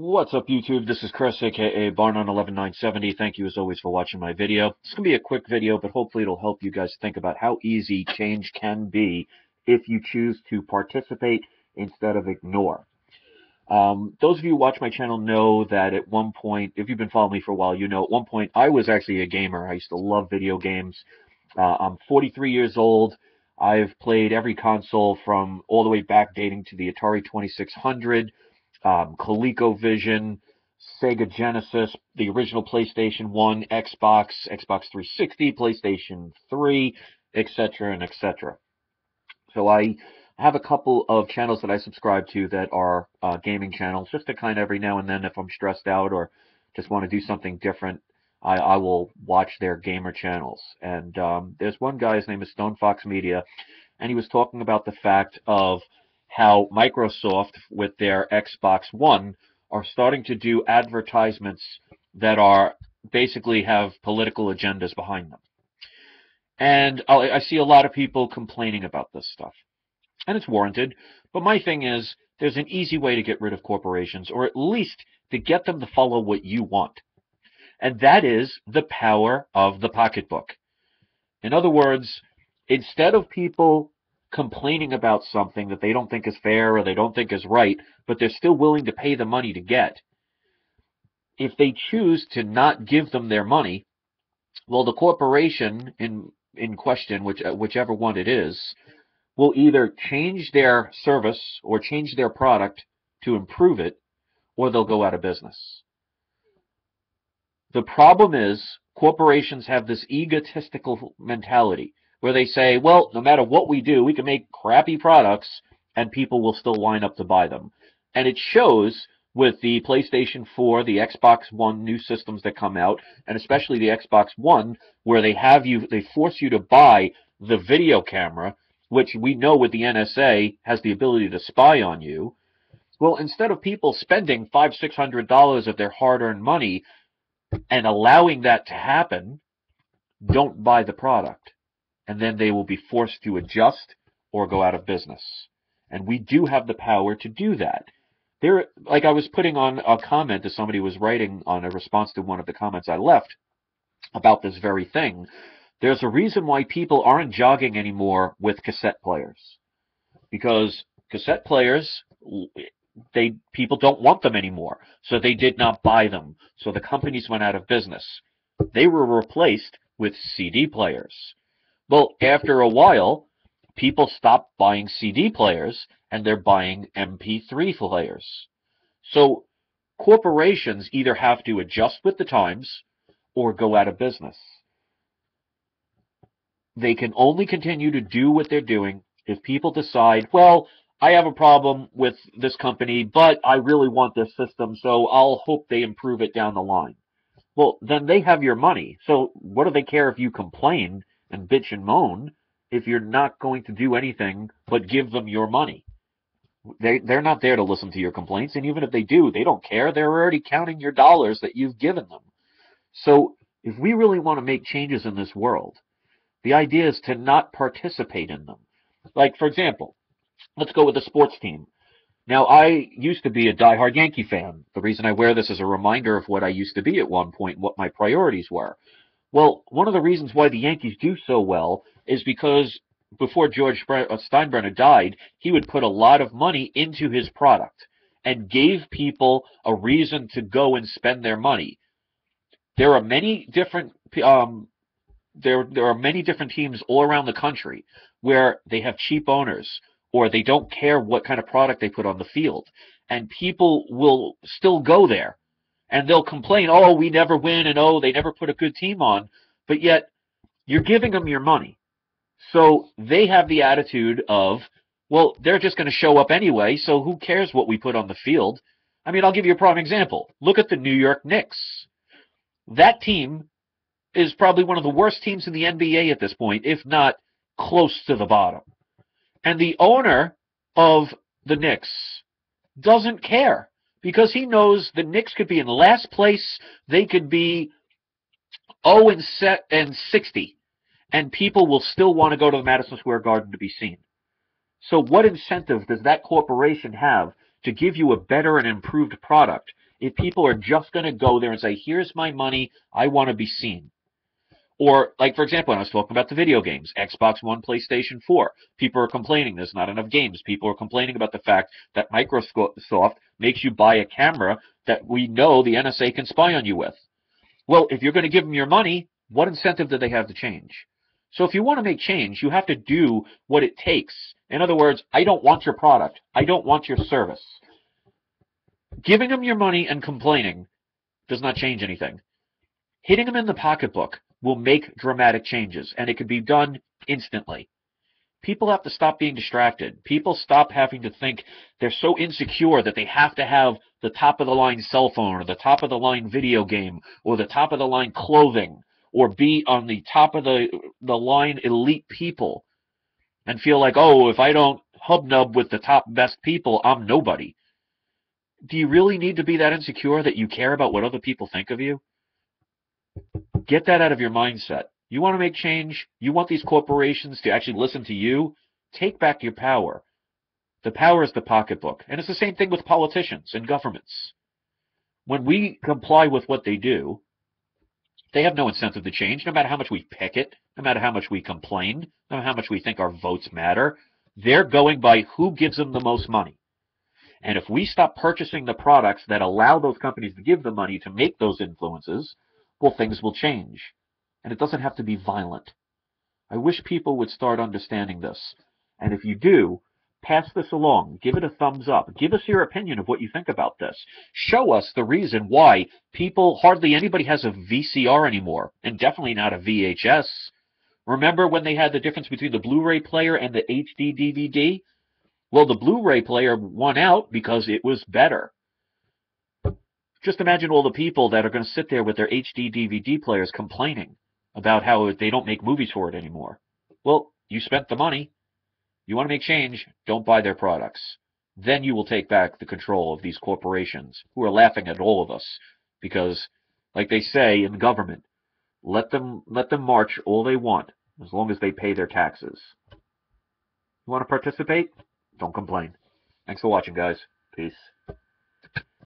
What's up, YouTube? This is Chris, aka Barnon11970. Thank you, as always, for watching my video. It's going to be a quick video, but hopefully it'll help you guys think about how easy change can be if you choose to participate instead of ignore. Those of you who watch my channel know that at one point, if you've been following me for a while, you know at one point I was actually a gamer. I used to love video games. I'm 43 years old. I've played every console from all the way back dating to the Atari 2600. ColecoVision, Sega Genesis, the original PlayStation 1, Xbox, Xbox 360, PlayStation 3, etc., and etc. So I have a couple of channels that I subscribe to that are gaming channels, just to kind of every now and then, if I'm stressed out or just want to do something different, I will watch their gamer channels. And there's one guy, his name is Stone Fox Media, and he was talking about the fact of how Microsoft, with their Xbox One, are starting to do advertisements that are basically have political agendas behind them. And I see a lot of people complaining about this stuff. And it's warranted. But my thing is, there's an easy way to get rid of corporations, or at least to get them to follow what you want. And that is the power of the pocketbook. In other words, instead of people complaining about something that they don't think is fair or they don't think is right, but they're still willing to pay the money to get, if they choose to not give them their money, well, the corporation in question, whichever one it is, will either change their service or change their product to improve it, or they'll go out of business. The problem is corporations have this egotistical mentality where they say, well, no matter what we do, we can make crappy products and people will still line up to buy them. And it shows with the PlayStation 4, the Xbox One new systems that come out, and especially the Xbox One, where they force you to buy the video camera, which we know with the NSA has the ability to spy on you. Well, instead of people spending $500, $600 of their hard-earned money and allowing that to happen, don't buy the product. And then they will be forced to adjust or go out of business. And we do have the power to do that. Like I was putting on a comment that somebody was writing on a response to one of the comments I left about this very thing. There's a reason why people aren't jogging anymore with cassette players. Because cassette players, people don't want them anymore. So they did not buy them. So the companies went out of business. They were replaced with CD players. Well, after a while, people stopped buying CD players, and they're buying MP3 players. So corporations either have to adjust with the times or go out of business. They can only continue to do what they're doing if people decide, well, I have a problem with this company, but I really want this system, so I'll hope they improve it down the line. Well, then they have your money. So what do they care if you complain and bitch and moan if you're not going to do anything but give them your money? They're not there to listen to your complaints, and even if they do, they don't care. They're already counting your dollars that you've given them. So if we really want to make changes in this world, the idea is to not participate in them. Like, for example, let's go with a sports team. Now, I used to be a diehard Yankee fan. The reason I wear this is a reminder of what I used to be at one point and what my priorities were. Well, one of the reasons why the Yankees do so well is because before George Steinbrenner died, he would put a lot of money into his product and gave people a reason to go and spend their money. There are many different there are many different teams all around the country where they have cheap owners, or they don't care what kind of product they put on the field, and people will still go there. And they'll complain, oh, we never win, and oh, they never put a good team on. But yet, you're giving them your money. So they have the attitude of, well, they're just going to show up anyway, so who cares what we put on the field? I mean, I'll give you a prime example. Look at the New York Knicks. That team is probably one of the worst teams in the NBA at this point, if not close to the bottom. And the owner of the Knicks doesn't care, because he knows the Knicks could be in last place, they could be 0-60, and people will still want to go to the Madison Square Garden to be seen. So what incentive does that corporation have to give you a better and improved product if people are just going to go there and say, here's my money, I want to be seen. Or, like, for example, when I was talking about the video games, Xbox One, PlayStation 4, people are complaining there's not enough games. People are complaining about the fact that Microsoft makes you buy a camera that we know the NSA can spy on you with. Well, if you're going to give them your money, what incentive do they have to change? So if you want to make change, you have to do what it takes. In other words, I don't want your product. I don't want your service. Giving them your money and complaining does not change anything. Hitting them in the pocketbook will make dramatic changes, and it can be done instantly. People have to stop being distracted. People stop having to think they're so insecure that they have to have the top-of-the-line cell phone or the top-of-the-line video game or the top-of-the-line clothing or be on the top-of-the-line elite people and feel like, oh, if I don't hubnub with the top best people, I'm nobody. Do you really need to be that insecure that you care about what other people think of you? Get that out of your mindset. You want to make change? You want these corporations to actually listen to you? Take back your power. The power is the pocketbook. And it's the same thing with politicians and governments. When we comply with what they do, they have no incentive to change, no matter how much we picket, no matter how much we complain, no matter how much we think our votes matter. They're going by who gives them the most money. And if we stop purchasing the products that allow those companies to give the money to make those influences, well, things will change. And it doesn't have to be violent. I wish people would start understanding this. And if you do, pass this along. Give it a thumbs up. Give us your opinion of what you think about this. Show us the reason why hardly anybody has a VCR anymore, and definitely not a VHS. Remember when they had the difference between the Blu-ray player and the HD DVD? Well, the Blu-ray player won out because it was better. Just imagine all the people that are going to sit there with their HD DVD players complaining about how they don't make movies for it anymore. Well, you spent the money. You want to make change, don't buy their products. Then you will take back the control of these corporations who are laughing at all of us because, like they say in government, let them march all they want as long as they pay their taxes. You want to participate? Don't complain. Thanks for watching, guys. Peace.